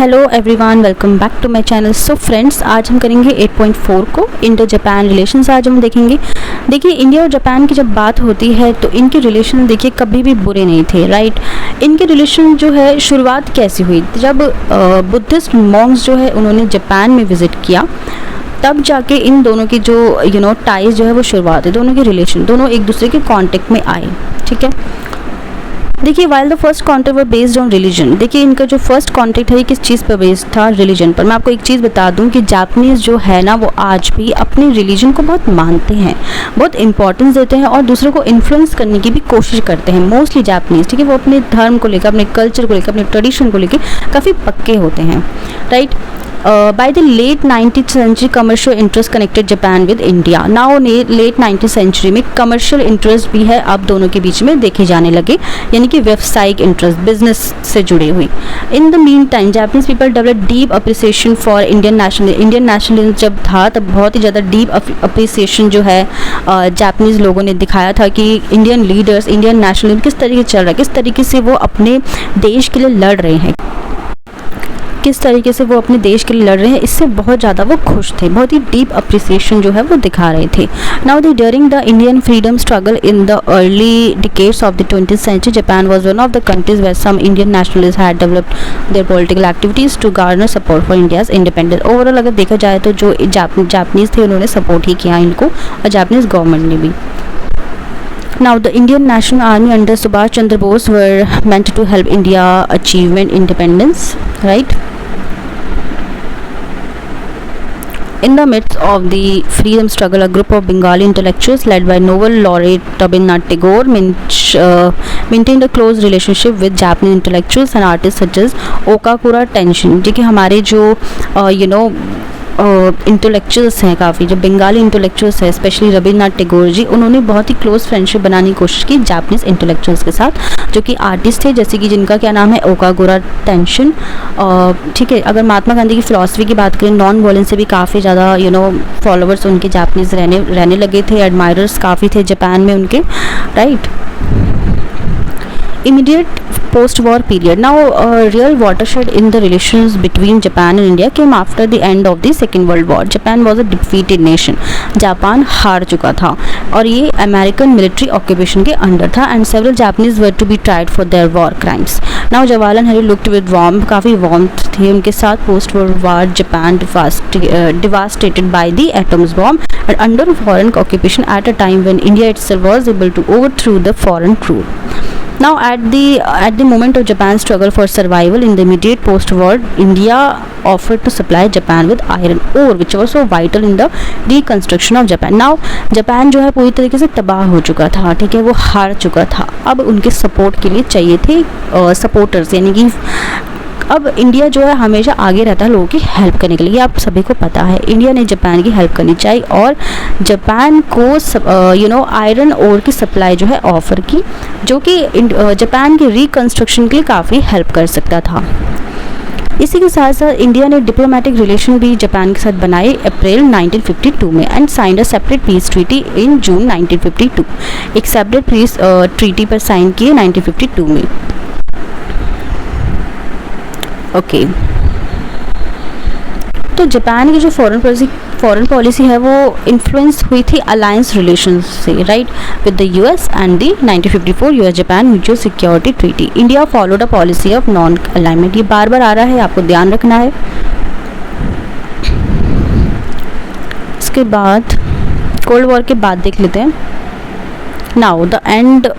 Hello everyone, welcome back to my channel. So friends, आज हम करेंगे 8.4 को इंडो जापान रिलेशंस। आज हम देखेंगे। देखिए, इंडिया और जापान की जब बात होती है तो इनके रिलेशन देखिए कभी भी बुरे नहीं थे, राइट। इनके रिलेशन जो है शुरुआत कैसी हुई, जब बुद्धिस्ट मॉन्क्स जो है उन्होंने जापान में विज़िट किया, तब जाके इन दोनों की जो टाइज जो है वो शुरुआत है। दोनों के रिलेशन, दोनों एक दूसरे के कांटेक्ट में आए, ठीक है। देखिए, while the first contact were based on religion, देखिए इनका जो फर्स्ट कॉन्टेक्ट है ये किस चीज़ पर बेस्ड था, रिलीजन पर। मैं आपको एक चीज़ बता दूं कि जापानीज़ जो है ना वो आज भी अपने रिलीजन को बहुत मानते हैं, बहुत इंपॉर्टेंस देते हैं और दूसरों को इन्फ्लुएंस करने की भी कोशिश करते हैं। मोस्टली जापानीज़, ठीक है, वो अपने धर्म को लेकर, अपने कल्चर को लेकर, अपने ट्रेडिशन को लेकर काफ़ी पक्के होते हैं, right. By the late 19th century, commercial interest connected Japan with India. Now late 19th century में commercial interest भी है, अब दोनों के बीच में देखे जाने लगे, यानी कि व्यावसायिक इंटरेस्ट, बिजनेस से जुड़े हुए। In the meantime, Japanese people developed deep appreciation for Indian nationalism. Indian nationalism जब था तब बहुत ही ज़्यादा deep appreciation जो है जापानीज़ लोगों ने दिखाया था कि इंडियन लीडर्स, इंडियन नेशनलिज्म किस तरीके से चल रहा है, किस तरीके से वो अपने देश के लिए लड़ रहे हैं, किस तरीके से वो अपने देश के लिए लड़ रहे हैं, इससे बहुत ज़्यादा वो खुश थे, बहुत ही डीप अप्रिसिएशन जो है वो दिखा रहे थे। Now during the Indian freedom struggle in the early decades of the 20th century, Japan was one of the countries where some Indian nationalist had developed their political activities to garner support for India's independence. Overall अगर देखा जाए तो जो Japanese थे उन्होंने support ही किया इनको, और जापानीज़ गवर्नमेंट ने भी। Now, the Indian National Army under Subhash Chandra Bose were meant to help India achievement independence, right? In the midst of the freedom struggle, a group of Bengali intellectuals led by Nobel laureate Rabindranath Tagore maintained a close relationship with Japanese intellectuals and artists such as Okakura Tenshin, जो कि हमारे जो intellectuals हैं, काफ़ी जो Bengali intellectuals हैं, specially Rabindranath Tagore ji, उन्होंने बहुत ही क्लोज फ्रेंडशिप बनाने की कोशिश की जापानीज़ इंटेलेक्चुअल्स के साथ, जो कि आर्टिस्ट थे, जैसे कि जिनका क्या नाम है, ओकागुरा टेंशन, ठीक है। अगर महात्मा गांधी की फ़िलासफ़ी की बात करें, नॉन वायलेंस से भी काफ़ी ज़्यादा फॉलोअर्स उनके जापानीज़ रहने लगे थे, एडमायरर्स काफ़ी थे जापान में उनके, right. Immediate post-war period. Now, a real watershed in the relations between Japan and India came after the end of the Second World War. Japan was a defeated nation. Japan हार चुका था और ये American military occupation के under था, and several Japanese were to be tried for their war crimes. Now, Jawaharlal Nehru looked with warmth, काफ़ी warmth थे उनके साथ। Post-war war Japan devastated by the atoms bomb and under foreign occupation at a time when India itself was able to overthrow the foreign rule. Now, at the moment of Japan's struggle for survival in the immediate post-war, India offered to supply Japan with iron ore, which was so vital in the reconstruction of Japan. Now, Japan जो है पूरी तरीके से तबाह हो चुका था, ठीक है, वो हार चुका था। अब उनके सपोर्ट के लिए चाहिए थे सपोर्टर्स, यानी कि अब इंडिया जो है हमेशा आगे रहता है लोगों की हेल्प करने के लिए, ये आप सभी को पता है। इंडिया ने जापान की हेल्प करनी चाहिए और जापान को आयरन ओर की सप्लाई जो है ऑफ़र की, जो कि जापान की रिकन्स्ट्रक्शन के लिए काफ़ी हेल्प कर सकता था। इसी के साथ साथ इंडिया ने डिप्लोमेटिक रिलेशन भी जापान के साथ बनाए अप्रैल 1952 में, and signed a separate peace treaty in June 1952। एक सेपरेट पीस ट्रीटी पर साइन किए 1952 में, ओके। तो जापान की जो फॉरेन पॉलिसी है वो इन्फ्लुएंस हुई थी अलायंस रिलेशंस से, right, with the US and the 1954 US Japan mutual security treaty. India followed a policy of non alignment, ये बार बार आ रहा है, आपको ध्यान रखना है। इसके बाद कोल्ड वॉर के बाद देख लेते हैं। Now the end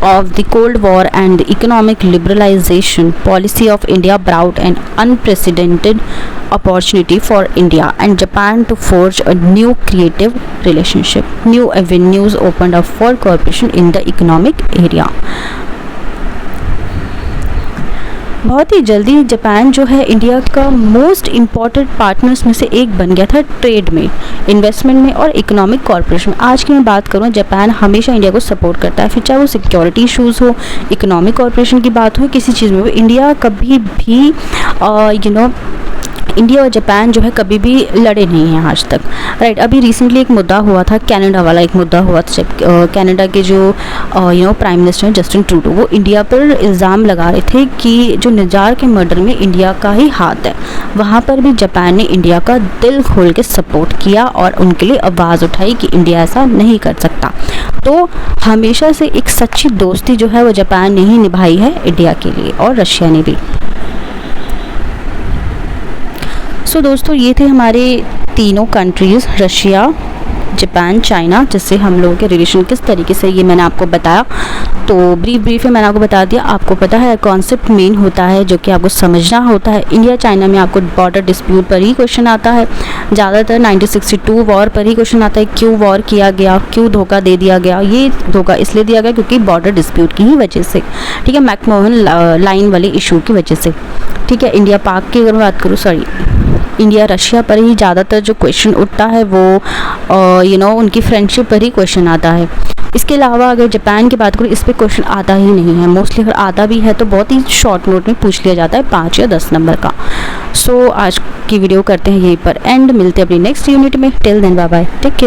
of the Cold War and the economic liberalization policy of India brought an unprecedented opportunity for India and Japan to forge a new creative relationship. New avenues opened up for cooperation in the economic area. बहुत ही जल्दी Japan जो है India का most important partners में से एक बन गया था, ट्रेड में, इन्वेस्टमेंट में और इकोनॉमिक कॉर्पोरेशन में। आज की मैं बात करूँ, जापान हमेशा इंडिया को सपोर्ट करता है, फिर चाहे वो सिक्योरिटी इशूज़ हो, इकोनॉमिक कॉर्पोरेशन की बात हो, किसी चीज़ में हो, इंडिया कभी भी इंडिया और जापान जो है कभी भी लड़े नहीं हैं आज तक, राइट। अभी रिसेंटली एक मुद्दा हुआ था, कनाडा वाला एक मुद्दा हुआ था, जब कनाडा के जो प्राइम मिनिस्टर जस्टिन ट्रूडो वो इंडिया पर इल्ज़ाम लगा रहे थे कि जो निजार के मर्डर में इंडिया का ही हाथ है। वहाँ पर भी जापान ने इंडिया का दिल खोल के सपोर्ट किया और उनके लिए आवाज़ उठाई कि इंडिया ऐसा नहीं कर सकता। तो हमेशा से एक सच्ची दोस्ती जो है वो जापान ने ही निभाई है इंडिया के लिए, और रशिया ने भी। सो दोस्तों, ये थे हमारे तीनों कंट्रीज़, रशिया, जापान, चाइना, जिससे हम लोगों के रिलेशन किस तरीके से, ये मैंने आपको बताया। तो ब्रीफ में मैंने आपको बता दिया। आपको पता है कॉन्सेप्ट मेन होता है जो कि आपको समझना होता है। इंडिया चाइना में आपको बॉर्डर डिस्प्यूट पर ही क्वेश्चन आता है, ज़्यादातर 1962 वॉर पर ही क्वेश्चन आता है। क्यों वॉर किया गया, क्यों धोखा दे दिया गया? ये धोखा इसलिए दिया गया क्योंकि बॉर्डर डिस्प्यूट की ही वजह से, ठीक है, मैकमोहन लाइन वाले इशू की वजह से, ठीक है। इंडिया पाक की अगर मैं बात करूँ, इंडिया रशिया पर ही ज़्यादातर जो क्वेश्चन उठता है वो उनकी फ्रेंडशिप पर ही क्वेश्चन आता है। इसके अलावा अगर जापान की बात करूँ, इस पर क्वेश्चन आता ही नहीं है। मोस्टली अगर आता भी है तो बहुत ही शॉर्ट नोट में पूछ लिया जाता है, 5 या 10 नंबर का। सो आज की वीडियो करते हैं यहीं पर एंड, मिलते हैं अपनी नेक्स्ट यूनिट में। Till then bye bye, take care.